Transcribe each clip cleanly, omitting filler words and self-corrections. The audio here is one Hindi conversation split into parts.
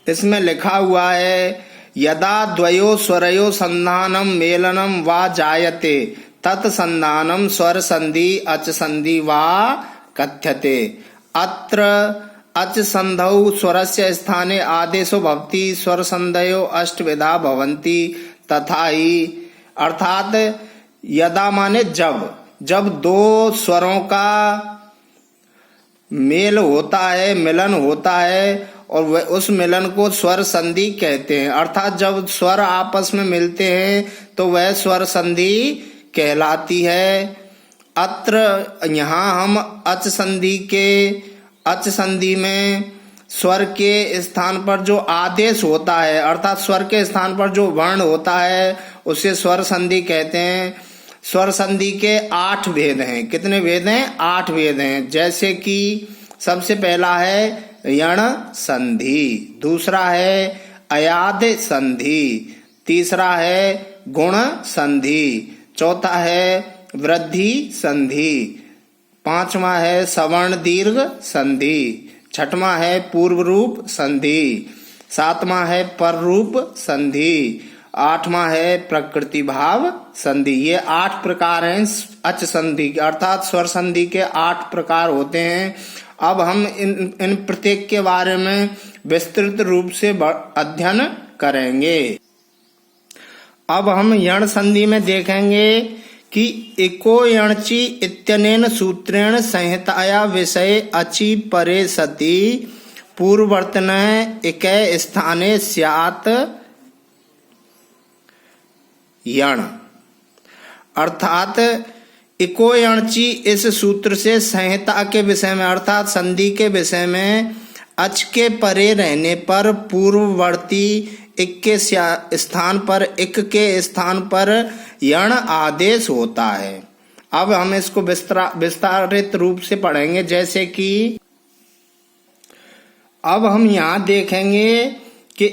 इसमें लिखा हुआ है यदा द्वयो स्वरयो संधानम मेलनम वा जायते तत्संधानम स्वर संधि अच संधि वा कथ्यते। अत्र अच संधौ स्वरस्य स्थाने आदेशो भवति स्वर संधयो अष्टविधा भवन्ति तथा ही। अर्थात यदा माने जब दो स्वरों का मेल होता है, मिलन होता है, और वह उस मिलन को स्वर संधि कहते हैं। अर्थात जब स्वर आपस में मिलते हैं तो वह स्वर संधि कहलाती है। अत्र यहाँ हम अच संधि में स्वर के स्थान पर जो आदेश होता है, अर्थात स्वर के स्थान पर जो वर्ण होता है उसे स्वर संधि कहते हैं। स्वर संधि के 8 भेद हैं। कितने भेद हैं? 8 भेद हैं। जैसे कि सबसे पहला है यण संधि, दूसरा है अयाद संधि, तीसरा है गुण संधि, चौथा है वृद्धि संधि, पांचवा है सवर्ण दीर्घ संधि, छठवां है पूर्व रूप संधि, सातवां है पर रूप संधि, आठवां है प्रकृति भाव संधि। ये 8 प्रकार हैं अच संधि, अर्थात स्वर संधि के 8 प्रकार होते हैं। अब हम इन प्रत्येक के बारे में विस्तृत रूप से अध्ययन करेंगे। अब हम यण संधि में देखेंगे कि एको यणचि इत्यनेन सूत्रेण संहिताया विषय अचि परे सति पूर्ववर्तने इकै स्थाने स्यात् यण। अर्थात इको यणचि इस सूत्र से संहिता के विषय में अर्थात संधि के विषय में अच के परे रहने पर पूर्ववर्ती इक के स्थान पर इक के स्थान पर यण आदेश होता है। अब हम इसको विस्तारित रूप से पढ़ेंगे। जैसे कि अब हम यहाँ देखेंगे कि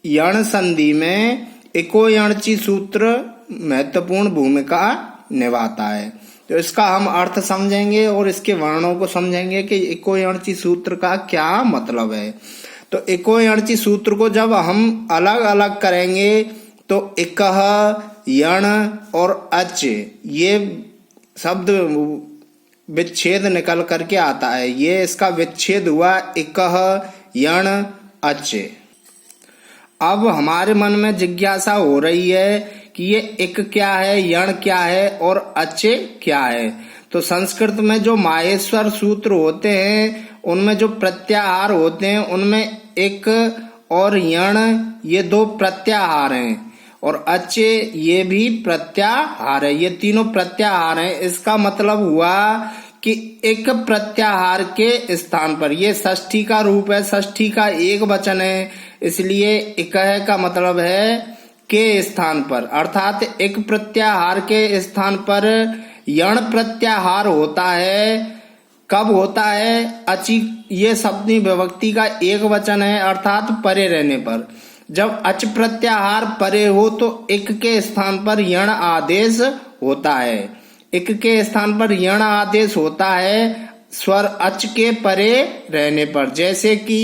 यण संधि में इको यणचि सूत्र महत्वपूर्ण भूमिका निभाता है। तो इसका हम अर्थ समझेंगे और इसके वर्णों को समझेंगे कि इको यणचि सूत्र का क्या मतलब है। तो इको यणचि सूत्र को जब हम अलग अलग करेंगे तो इकह, यण और अच ये शब्द विच्छेद निकल करके आता है। ये इसका विच्छेद हुआ इकह, यण, अच। अब हमारे मन में जिज्ञासा हो रही है कि ये इक क्या है, यण क्या है और अच क्या है। तो संस्कृत में जो माहेश्वर सूत्र होते हैं उनमें जो प्रत्याहार होते हैं उनमें इक और यण ये 2 प्रत्याहार हैं और अच ये भी प्रत्याहार है। ये तीनों प्रत्याहार हैं। इसका मतलब हुआ कि एक प्रत्याहार के स्थान पर, ये षष्ठी का रूप है, षष्ठी का एक वचन है, इसलिए इकह का मतलब है के स्थान पर, अर्थात एक प्रत्याहार के स्थान पर यण प्रत्याहार होता है। कब होता है? अचि ये सप्तमी विभक्ति का एक वचन है, अर्थात परे रहने पर। जब अच प्रत्याहार परे हो तो इक के स्थान पर यण आदेश होता है। इक के स्थान पर यण आदेश होता है स्वर अच के परे रहने पर। जैसे कि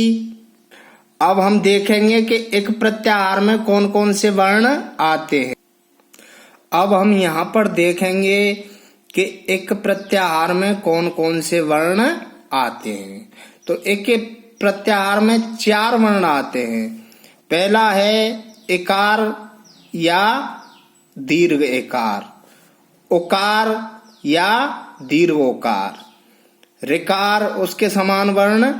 अब हम देखेंगे कि एक प्रत्याहार में कौन कौन से वर्ण आते हैं। अब हम यहाँ पर देखेंगे कि एक प्रत्याहार में कौन कौन से वर्ण आते हैं। तो एक प्रत्याहार में 4 वर्ण आते हैं। पहला है इकार या दीर्घ इकार, उकार या दीर्घ ओकार, ऋकार उसके समान वर्ण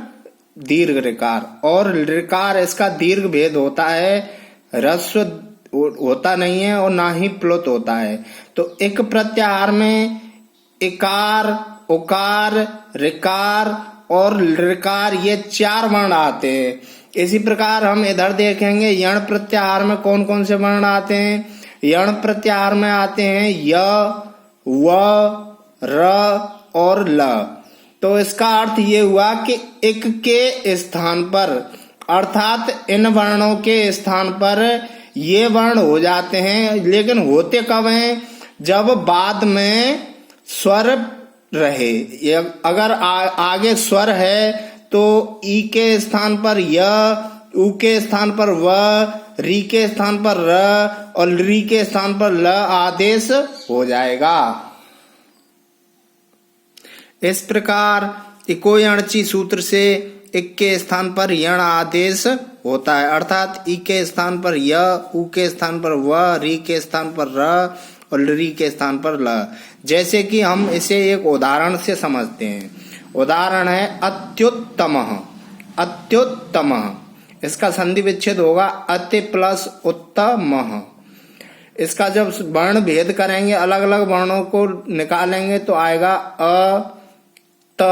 दीर्घ ऋकार, और ऋकार इसका दीर्घ भेद होता है, ह्रस्व होता नहीं है और ना ही प्लुत होता है। तो एक प्रत्याहार में इकार, उकार, ऋकार और ऋकार ये 4 वर्ण आते हैं। इसी प्रकार हम इधर देखेंगे यण प्रत्याहार में कौन कौन से वर्ण आते हैं। यण प्रत्याहार में आते हैं य, व, र और ल। तो इसका अर्थ ये हुआ कि इक के स्थान पर अर्थात इन वर्णों के स्थान पर ये वर्ण हो जाते हैं। लेकिन होते कब हैं? जब बाद में स्वर रहे। अगर आगे स्वर है तो ई के स्थान पर य, उ के स्थान पर व, री के स्थान पर र और री के स्थान पर ल आदेश हो जाएगा। इस प्रकार इको यणची सूत्र से इक के स्थान पर यण आदेश होता है, अर्थात ई के स्थान पर य, उ के स्थान पर व, री के स्थान पर र और री के स्थान पर ल। जैसे कि हम इसे एक उदाहरण से समझते हैं। उदाहरण है अत्युत्तमः। अत्युत्तमः, इसका संधि विच्छेद होगा अति प्लस उत्तमः। इसका जब वर्ण भेद करेंगे, अलग अलग वर्णों को निकालेंगे तो आएगा अ, त,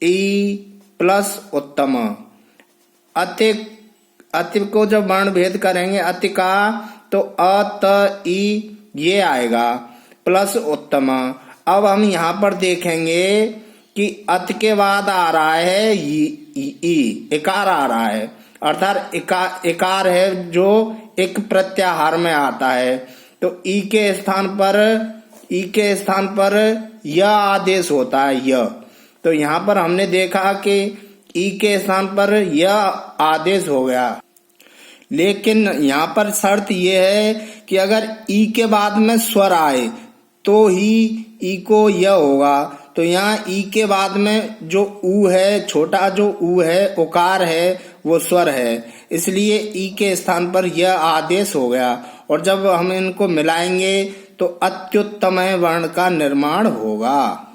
ई प्लस उत्तम। अति, अति को जब वर्ण भेद करेंगे अति का तो अ, त, ई ये आएगा प्लस उत्तम। अब हम यहाँ पर देखेंगे कि अत के बाद आ रहा है ई, इकार आ रहा है, अर्थात इकार है जो एक प्रत्याहार में आता है। तो ई के स्थान पर य आदेश होता है, य। तो यहाँ पर हमने देखा कि ई के स्थान पर य आदेश हो गया, लेकिन यहाँ पर शर्त यह है कि अगर ई के बाद में स्वर आए तो ही ई को य होगा। तो यहाँ ई के बाद में जो ऊ है, छोटा जो ऊ है, उकार है, वो स्वर है, इसलिए ई के स्थान पर यह आदेश हो गया। और जब हम इनको मिलाएंगे तो अत्युत्तम वर्ण का निर्माण होगा।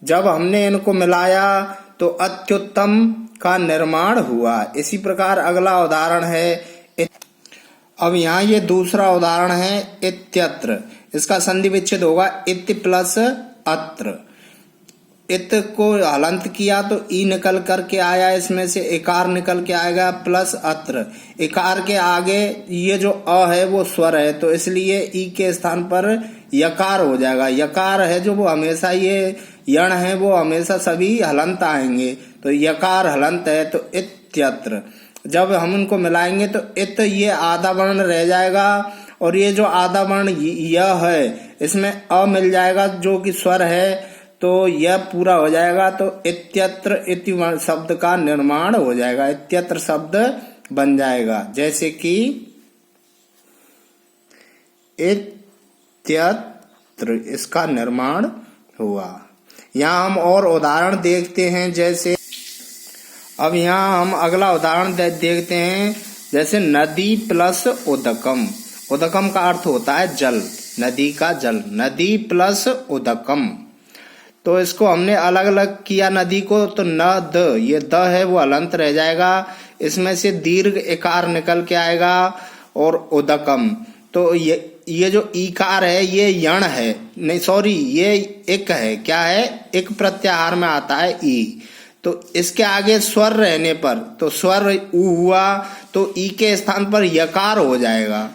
जब हमने इनको मिलाया तो अत्युत्तम का निर्माण हुआ। इसी प्रकार अगला उदाहरण है, अब यहाँ ये दूसरा उदाहरण है इत्यत्र। इसका संधि विच्छेद होगा इत्य प्लस अत्र। इत को हलंत किया तो ई निकल करके आया, इसमें से इकार निकल के आएगा प्लस अत्र। इकार के आगे ये जो अ है वो स्वर है, तो इसलिए ई के स्थान पर यकार हो जाएगा। यकार है जो वो हमेशा, ये यण है वो हमेशा सभी हलंत आएंगे, तो यकार हलंत है, तो इत्यत्र। जब हम इनको मिलाएंगे तो इत ये आधा वर्ण रह जाएगा और ये जो आधा वर्ण यह है इसमें अ मिल जाएगा जो कि स्वर है, तो यह पूरा हो जाएगा। तो इत्यत्र इति शब्द का निर्माण हो जाएगा, इत्यत्र शब्द बन जाएगा। जैसे कि इत्यत्र, इसका निर्माण हुआ। यहाँ हम और उदाहरण देखते हैं। जैसे अब यहाँ हम अगला उदाहरण देखते हैं, जैसे नदी प्लस उदकम। उदकम का अर्थ होता है जल, नदी का जल। नदी प्लस उदकम, तो इसको हमने अलग अलग किया नदी को, तो न द, ये द है वो अलंत रह जाएगा, इसमें से दीर्घ इकार निकल के आएगा। और उदकम, तो ये जो ईकार है ये यण है, नहीं सॉरी ये एक है, क्या है, एक प्रत्याहार में आता है ई। तो इसके आगे स्वर रहने पर, तो स्वर उ हुआ तो ई के स्थान पर यकार हो जाएगा।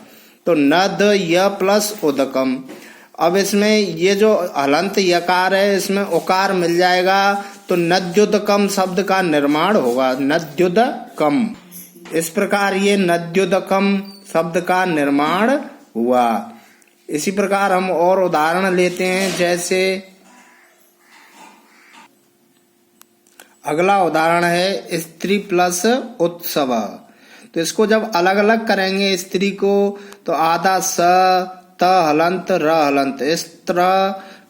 तो नद य प्लस उदकम। अब इसमें ये जो हलंत यकार है इसमें उकार मिल जाएगा, तो नद्युदकम शब्द का निर्माण होगा, नद्युदकम। इस प्रकार ये नद्युदकम शब्द का निर्माण हुआ। इसी प्रकार हम और उदाहरण लेते हैं। जैसे अगला उदाहरण है स्त्री प्लस उत्सव। तो इसको जब अलग अलग करेंगे स्त्री को, तो आधा स, त हलंत, र हलंत, स्त्र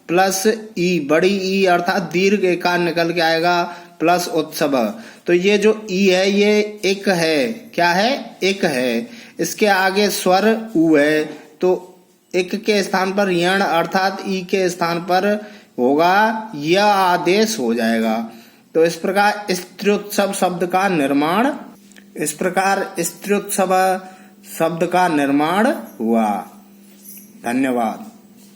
प्लस ई, बड़ी ई अर्थात दीर्घ एकार निकल के आएगा, प्लस उत्सव। तो ये जो ई है ये एक है, क्या है, एक है। इसके आगे स्वर उ है, तो एक के स्थान पर यण अर्थात ई के स्थान पर होगा यह आदेश हो जाएगा। तो इस प्रकार स्त्रोत्सव शब्द का निर्माण, इस प्रकार स्त्रोत्सव शब्द का निर्माण हुआ। धन्यवाद।